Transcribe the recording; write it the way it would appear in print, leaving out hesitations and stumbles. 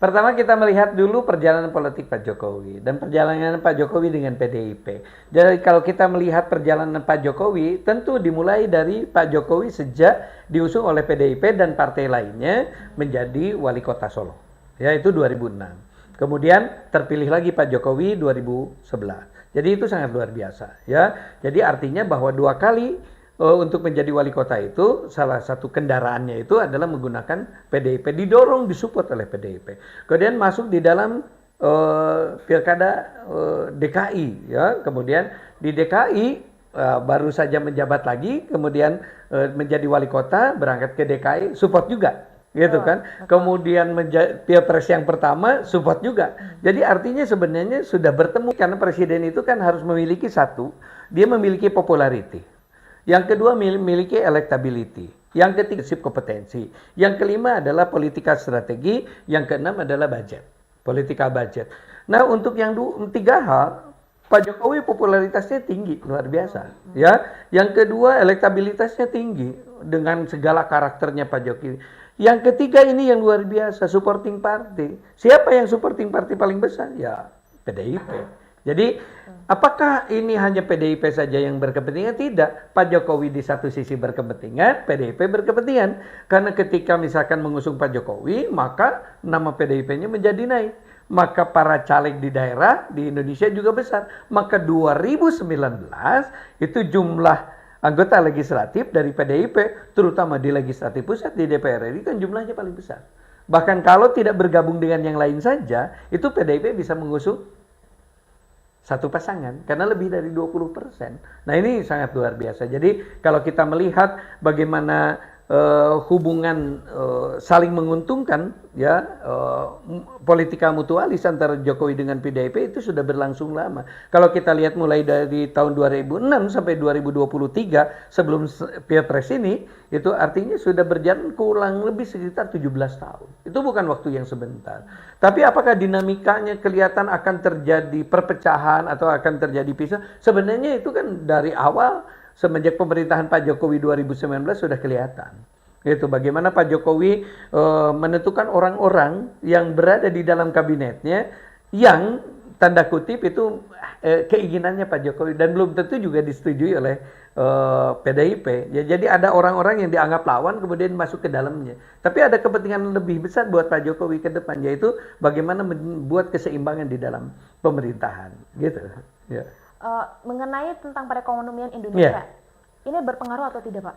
Pertama kita melihat dulu perjalanan politik Pak Jokowi dan perjalanan Pak Jokowi dengan PDIP. Jadi kalau kita melihat perjalanan Pak Jokowi, tentu dimulai dari Pak Jokowi sejak diusung oleh PDIP dan partai lainnya menjadi wali kota Solo. Ya, itu 2006. Kemudian terpilih lagi Pak Jokowi 2011. Jadi itu sangat luar biasa, ya. Jadi artinya bahwa dua kali untuk menjadi wali kota itu salah satu kendaraannya itu adalah menggunakan PDIP, didorong disupport oleh PDIP. Kemudian masuk di dalam pilkada DKI, ya. Kemudian di DKI baru saja menjabat lagi, kemudian menjadi wali kota, berangkat ke DKI, support juga, gitu kan. Kemudian pilpres yang pertama support juga. Jadi artinya sebenarnya sudah bertemu, karena presiden itu kan harus memiliki satu, dia memiliki popularity. Yang kedua memiliki electability. Yang ketiga kompetensi. Yang kelima adalah politika strategi. Yang keenam adalah budget. Politika budget. Nah, untuk yang tiga hal, Pak Jokowi popularitasnya tinggi, luar biasa. Ya, yang kedua elektabilitasnya tinggi dengan segala karakternya Pak Jokowi. Yang ketiga ini yang luar biasa, supporting party. Siapa yang supporting party paling besar? Ya, PDIP. Jadi, apakah ini hanya PDIP saja yang berkepentingan? Tidak. Pak Jokowi di satu sisi berkepentingan, PDIP berkepentingan. Karena ketika misalkan mengusung Pak Jokowi, maka nama PDIP-nya menjadi naik. Maka para caleg di daerah di Indonesia juga besar. Maka 2019 itu jumlah anggota legislatif dari PDIP, terutama di legislatif pusat di DPR RI kan jumlahnya paling besar. Bahkan kalau tidak bergabung dengan yang lain saja, itu PDIP bisa mengusung satu pasangan karena lebih dari 20%. Nah, ini sangat luar biasa. Jadi kalau kita melihat bagaimana hubungan saling menguntungkan, ya, politika mutualis antara Jokowi dengan PDIP itu sudah berlangsung lama. Kalau kita lihat mulai dari tahun 2006 sampai 2023 sebelum Pilpres ini, itu artinya sudah berjalan kurang lebih sekitar 17 tahun. Itu bukan waktu yang sebentar. Tapi apakah dinamikanya kelihatan akan terjadi perpecahan atau akan terjadi pisah? Sebenarnya itu kan dari awal semenjak pemerintahan Pak Jokowi 2019 sudah kelihatan. Itu bagaimana Pak Jokowi menentukan orang-orang yang berada di dalam kabinetnya yang tanda kutip itu keinginannya Pak Jokowi dan belum tentu juga disetujui oleh PDIP. Ya, jadi ada orang-orang yang dianggap lawan kemudian masuk ke dalamnya. Tapi ada kepentingan lebih besar buat Pak Jokowi ke depan, yaitu bagaimana membuat keseimbangan di dalam pemerintahan. Gitu. Ya. Mengenai tentang perekonomian Indonesia, ini berpengaruh atau tidak, Pak?